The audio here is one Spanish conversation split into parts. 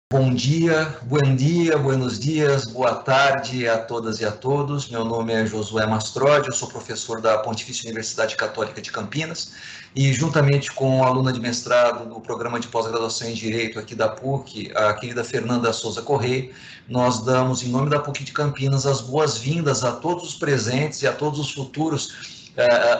Bom dia, buenos dias, boa tarde a todas e a todos. Meu nome é Josué Mastrodi, eu sou professor da Pontifícia Universidade Católica de Campinas e, juntamente com a aluna de mestrado do programa de pós-graduação em Direito aqui da PUC, a querida Fernanda Souza Correia, nós damos, em nome da PUC de Campinas, as boas-vindas a todos os presentes e a todos os futuros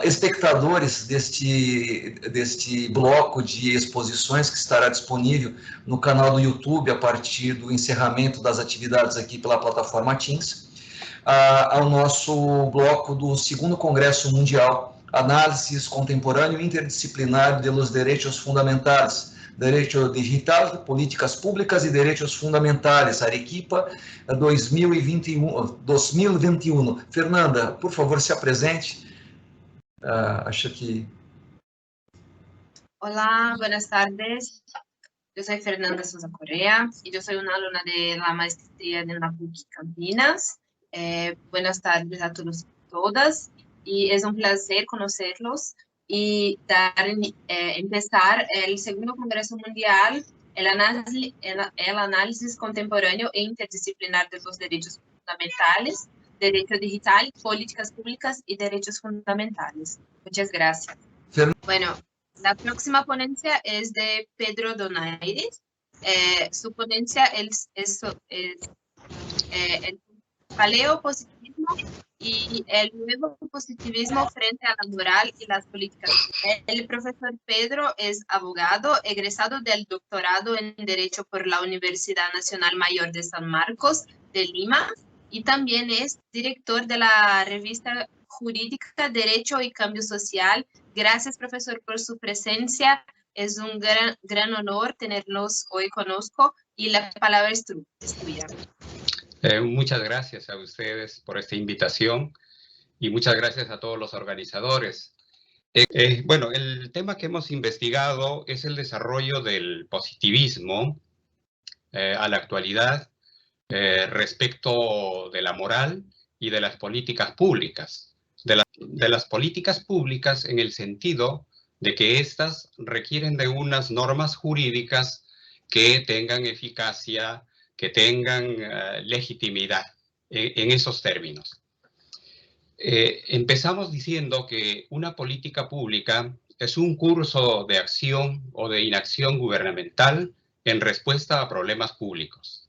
espectadores deste bloco de exposições que estará disponível no canal do YouTube a partir do encerramento das atividades aqui pela plataforma Teams, ao nosso bloco do segundo Congresso Mundial, Análisis Contemporâneo Interdisciplinar de los Derechos Fundamentais, Direito Digital, Políticas Públicas e Direitos Fundamentais, Arequipa 2021. Fernanda, por favor, se apresente. Acho que... Hola, buenas tardes. Yo soy Fernanda Souza Correa y yo soy una alumna de la maestría de la PUC Campinas. Buenas tardes a todos y todas. Y es un placer conocerlos y empezar el segundo Congreso Mundial, el análisis contemporáneo e interdisciplinar de los derechos fundamentales, derecho digital, políticas públicas y derechos fundamentales. Muchas gracias. Bueno, la próxima ponencia es de Pedro Donaides. Su ponencia es el paleopositivismo y el nuevo positivismo frente a la moral y las políticas. El profesor Pedro es abogado, egresado del doctorado en Derecho por la Universidad Nacional Mayor de San Marcos de Lima y también es director de la revista jurídica Derecho y Cambio Social. Gracias, profesor, por su presencia. Es un gran honor tenerlos hoy conozco y la palabra es tuya. Muchas gracias a ustedes por esta invitación y muchas gracias a todos los organizadores. Bueno, el tema que hemos investigado es el desarrollo del positivismo a la actualidad respecto de la moral y de las políticas públicas. De las políticas públicas en el sentido de que éstas requieren de unas normas jurídicas que tengan eficacia, que tengan legitimidad en esos términos. Empezamos diciendo que una política pública es un curso de acción o de inacción gubernamental en respuesta a problemas públicos.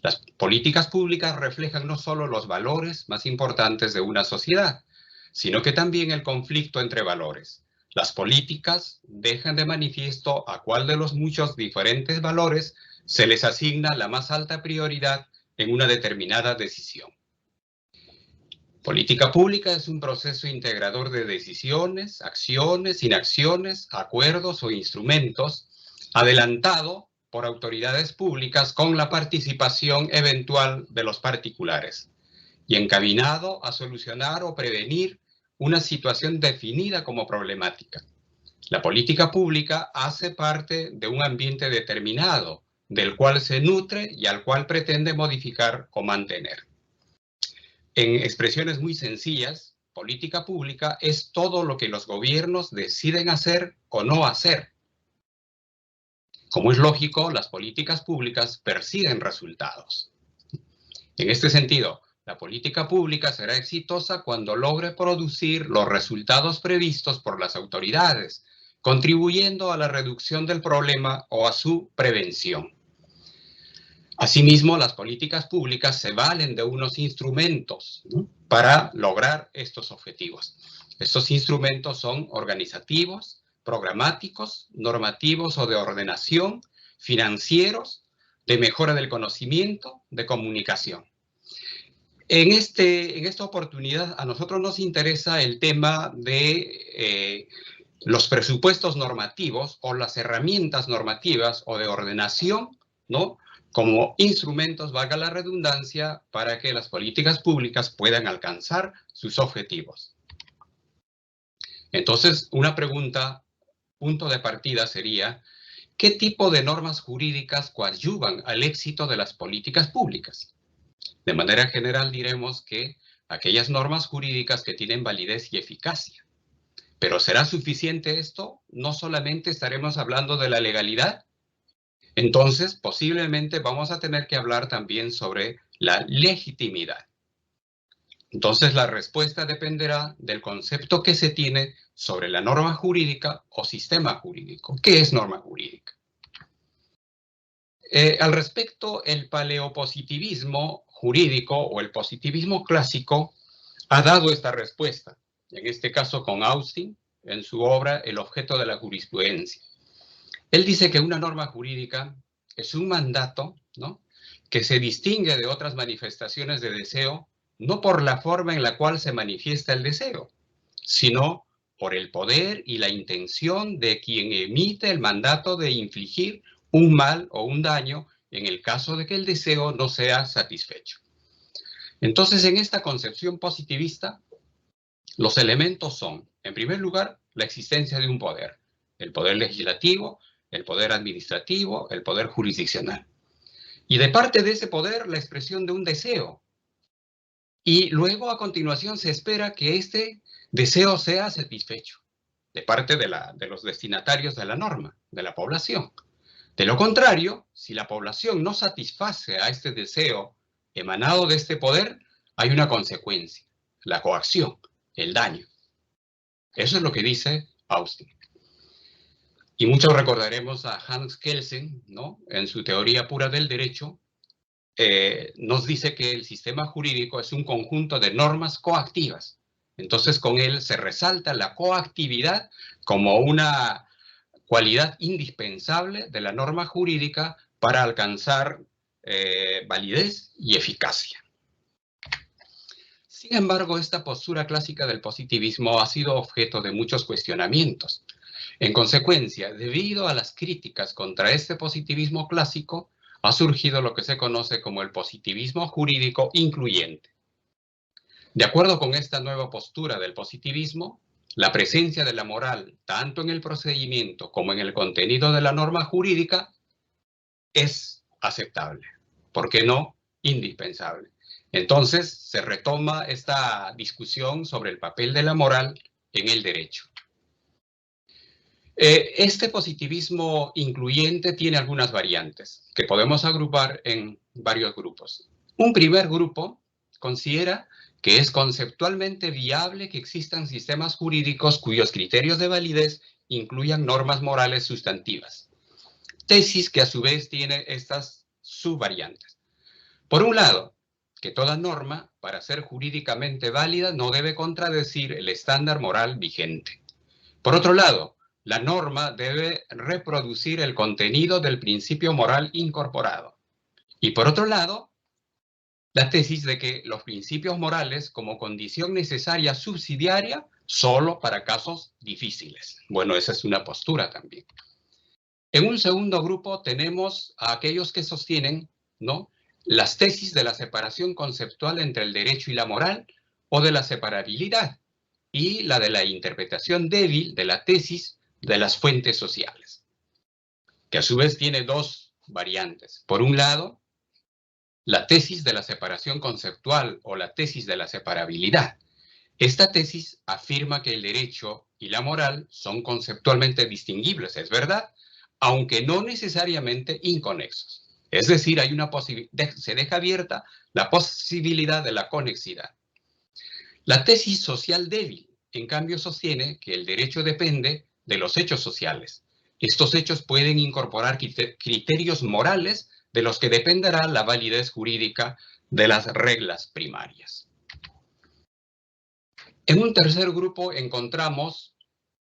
Las políticas públicas reflejan no solo los valores más importantes de una sociedad, sino que también el conflicto entre valores. Las políticas dejan de manifiesto a cuál de los muchos diferentes valores se les asigna la más alta prioridad en una determinada decisión. Política pública es un proceso integrador de decisiones, acciones, inacciones, acuerdos o instrumentos, adelantado por autoridades públicas con la participación eventual de los particulares y encaminado a solucionar o prevenir una situación definida como problemática. La política pública hace parte de un ambiente determinado, del cual se nutre y al cual pretende modificar o mantener. En expresiones muy sencillas, política pública es todo lo que los gobiernos deciden hacer o no hacer. Como es lógico, las políticas públicas persiguen resultados. En este sentido, la política pública será exitosa cuando logre producir los resultados previstos por las autoridades, contribuyendo a la reducción del problema o a su prevención. Asimismo, las políticas públicas se valen de unos instrumentos, ¿no?, para lograr estos objetivos. Estos instrumentos son organizativos, programáticos, normativos o de ordenación, financieros, de mejora del conocimiento, de comunicación. En esta oportunidad a nosotros nos interesa el tema de los presupuestos normativos o las herramientas normativas o de ordenación, ¿no?, como instrumentos, valga la redundancia, para que las políticas públicas puedan alcanzar sus objetivos. Entonces, una pregunta, punto de partida sería, ¿qué tipo de normas jurídicas coadyuvan al éxito de las políticas públicas? De manera general diremos que aquellas normas jurídicas que tienen validez y eficacia. ¿Pero será suficiente esto? ¿No solamente estaremos hablando de la legalidad? Entonces, posiblemente vamos a tener que hablar también sobre la legitimidad. Entonces, la respuesta dependerá del concepto que se tiene sobre la norma jurídica o sistema jurídico. ¿Qué es norma jurídica? Al respecto, el paleopositivismo jurídico o el positivismo clásico ha dado esta respuesta, en este caso con Austin, en su obra El objeto de la jurisprudencia. Él dice que una norma jurídica es un mandato, ¿no?, que se distingue de otras manifestaciones de deseo no por la forma en la cual se manifiesta el deseo, sino por el poder y la intención de quien emite el mandato de infligir un mal o un daño en el caso de que el deseo no sea satisfecho. Entonces, en esta concepción positivista, los elementos son, en primer lugar, la existencia de un poder, el poder legislativo, el poder administrativo, el poder jurisdiccional. Y de parte de ese poder, la expresión de un deseo. Y luego, a continuación, se espera que este deseo sea satisfecho de parte de los destinatarios de la norma, de la población. De lo contrario, si la población no satisface a este deseo emanado de este poder, hay una consecuencia, la coacción, el daño. Eso es lo que dice Austin. Y muchos recordaremos a Hans Kelsen, ¿no?, en su teoría pura del derecho, nos dice que el sistema jurídico es un conjunto de normas coactivas. Entonces, con él se resalta la coactividad como una cualidad indispensable de la norma jurídica para alcanzar validez y eficacia. Sin embargo, esta postura clásica del positivismo ha sido objeto de muchos cuestionamientos. En consecuencia, debido a las críticas contra este positivismo clásico, ha surgido lo que se conoce como el positivismo jurídico incluyente. De acuerdo con esta nueva postura del positivismo, la presencia de la moral, tanto en el procedimiento como en el contenido de la norma jurídica, es aceptable. ¿Por qué no? Indispensable. Entonces, se retoma esta discusión sobre el papel de la moral en el derecho. Este positivismo incluyente tiene algunas variantes que podemos agrupar en varios grupos. Un primer grupo considera que es conceptualmente viable que existan sistemas jurídicos cuyos criterios de validez incluyan normas morales sustantivas. Tesis que a su vez tiene estas subvariantes. Por un lado, que toda norma, para ser jurídicamente válida, no debe contradecir el estándar moral vigente. Por otro lado, la norma debe reproducir el contenido del principio moral incorporado. Y por otro lado, la tesis de que los principios morales como condición necesaria subsidiaria solo para casos difíciles. Bueno, esa es una postura también. En un segundo grupo tenemos a aquellos que sostienen, ¿no?, las tesis de la separación conceptual entre el derecho y la moral o de la separabilidad y la de la interpretación débil de la tesis de las fuentes sociales, que a su vez tiene dos variantes. Por un lado, la tesis de la separación conceptual o la tesis de la separabilidad. Esta tesis afirma que el derecho y la moral son conceptualmente distinguibles, es verdad, aunque no necesariamente inconexos. Es decir, hay se deja abierta la posibilidad de la conexidad. La tesis social débil, en cambio, sostiene que el derecho depende de los hechos sociales. Estos hechos pueden incorporar criterios morales de los que dependerá la validez jurídica de las reglas primarias. En un tercer grupo encontramos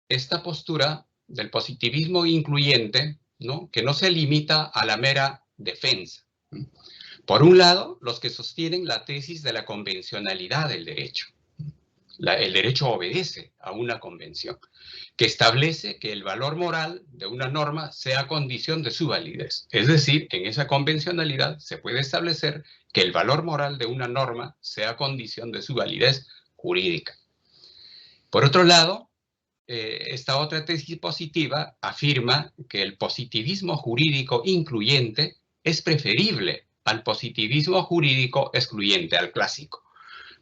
esta postura del positivismo incluyente, ¿no?, que no se limita a la mera defensa. Por un lado, los que sostienen la tesis de la convencionalidad del derecho. El derecho obedece a una convención que establece que el valor moral de una norma sea condición de su validez. Es decir, en esa convencionalidad se puede establecer que el valor moral de una norma sea condición de su validez jurídica. Por otro lado, esta otra tesis positiva afirma que el positivismo jurídico incluyente es preferible al positivismo jurídico excluyente, al clásico,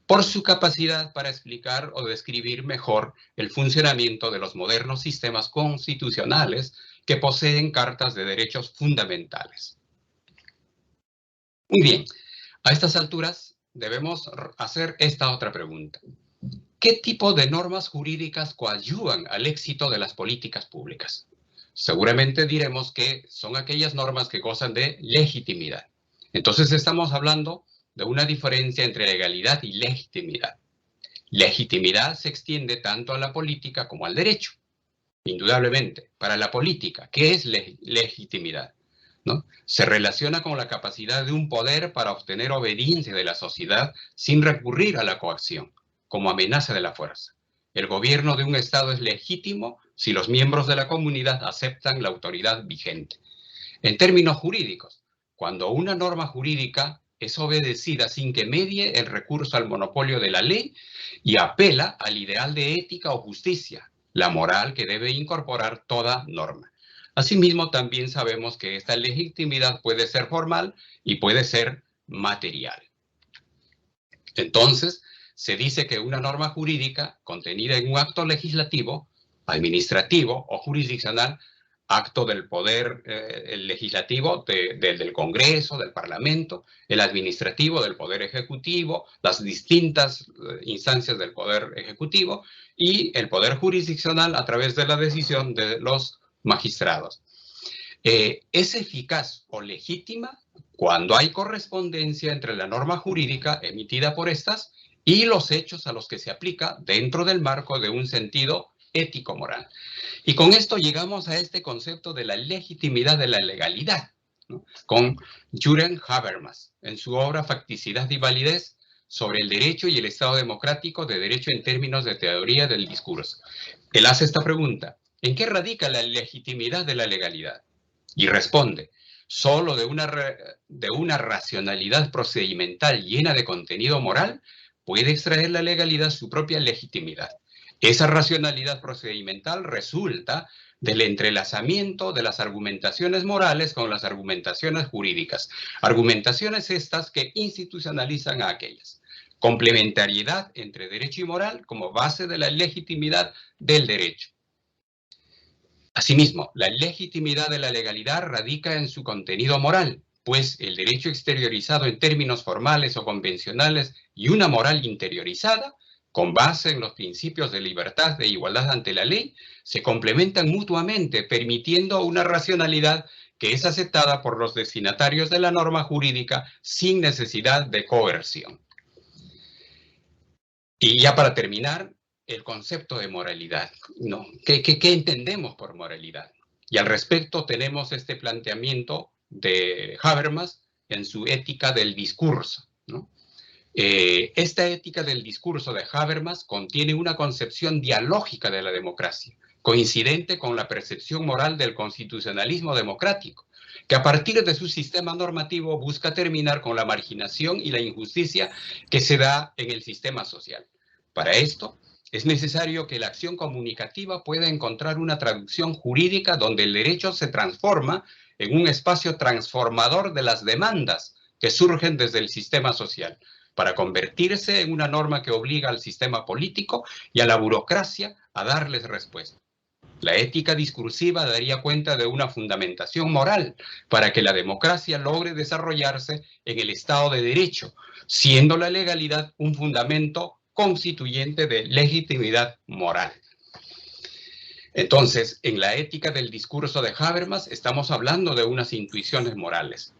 por su capacidad para explicar o describir mejor el funcionamiento de los modernos sistemas constitucionales que poseen cartas de derechos fundamentales. Muy bien, a estas alturas debemos hacer esta otra pregunta. ¿Qué tipo de normas jurídicas coadyuvan al éxito de las políticas públicas? Seguramente diremos que son aquellas normas que gozan de legitimidad. Entonces estamos hablando de una diferencia entre legalidad y legitimidad. Legitimidad se extiende tanto a la política como al derecho. Indudablemente, para la política, ¿qué es legitimidad? ¿No? Se relaciona con la capacidad de un poder para obtener obediencia de la sociedad sin recurrir a la coacción, como amenaza de la fuerza. El gobierno de un Estado es legítimo si los miembros de la comunidad aceptan la autoridad vigente. En términos jurídicos, cuando una norma jurídica es obedecida sin que medie el recurso al monopolio de la ley y apela al ideal de ética o justicia, la moral que debe incorporar toda norma. Asimismo, también sabemos que esta legitimidad puede ser formal y puede ser material. Entonces, se dice que una norma jurídica contenida en un acto legislativo, administrativo o jurisdiccional, acto del poder el legislativo del Congreso, del Parlamento, el administrativo del Poder Ejecutivo, las distintas instancias del Poder Ejecutivo y el Poder Jurisdiccional a través de la decisión de los magistrados. Es eficaz o legítima cuando hay correspondencia entre la norma jurídica emitida por estas y los hechos a los que se aplica dentro del marco de un sentido ético-moral. Y con esto llegamos a este concepto de la legitimidad de la legalidad, ¿no? Con Jürgen Habermas, en su obra Facticidad y Validez, sobre el derecho y el Estado democrático de derecho en términos de teoría del discurso. Él hace esta pregunta: ¿en qué radica la legitimidad de la legalidad? Y responde: solo de una racionalidad procedimental llena de contenido moral puede extraer la legalidad su propia legitimidad. Esa racionalidad procedimental resulta del entrelazamiento de las argumentaciones morales con las argumentaciones jurídicas. Argumentaciones estas que institucionalizan a aquellas. Complementariedad entre derecho y moral como base de la legitimidad del derecho. Asimismo, la legitimidad de la legalidad radica en su contenido moral, pues el derecho exteriorizado en términos formales o convencionales y una moral interiorizada, con base en los principios de libertad e igualdad ante la ley, se complementan mutuamente, permitiendo una racionalidad que es aceptada por los destinatarios de la norma jurídica sin necesidad de coerción. Y ya para terminar, el concepto de moralidad, ¿no? ¿Qué entendemos por moralidad? Y al respecto tenemos este planteamiento de Habermas en su Ética del Discurso, ¿no? Esta ética del discurso de Habermas contiene una concepción dialógica de la democracia, coincidente con la percepción moral del constitucionalismo democrático, que a partir de su sistema normativo busca terminar con la marginación y la injusticia que se da en el sistema social. Para esto, es necesario que la acción comunicativa pueda encontrar una traducción jurídica donde el derecho se transforma en un espacio transformador de las demandas que surgen desde el sistema social, para convertirse en una norma que obliga al sistema político y a la burocracia a darles respuesta. La ética discursiva daría cuenta de una fundamentación moral para que la democracia logre desarrollarse en el Estado de Derecho, siendo la legalidad un fundamento constituyente de legitimidad moral. Entonces, en la ética del discurso de Habermas estamos hablando de unas intuiciones morales.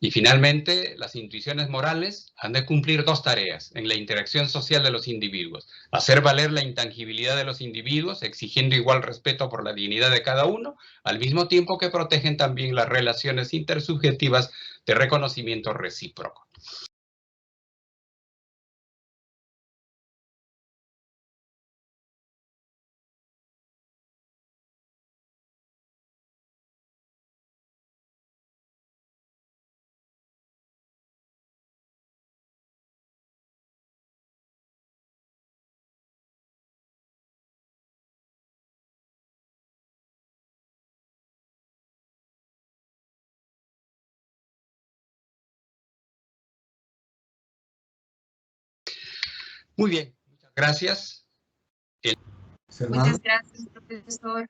Y finalmente, las intuiciones morales han de cumplir dos tareas en la interacción social de los individuos: hacer valer la intangibilidad de los individuos, exigiendo igual respeto por la dignidad de cada uno, al mismo tiempo que protegen también las relaciones intersubjetivas de reconocimiento recíproco. Muy bien, muchas gracias. Muchas gracias, profesor.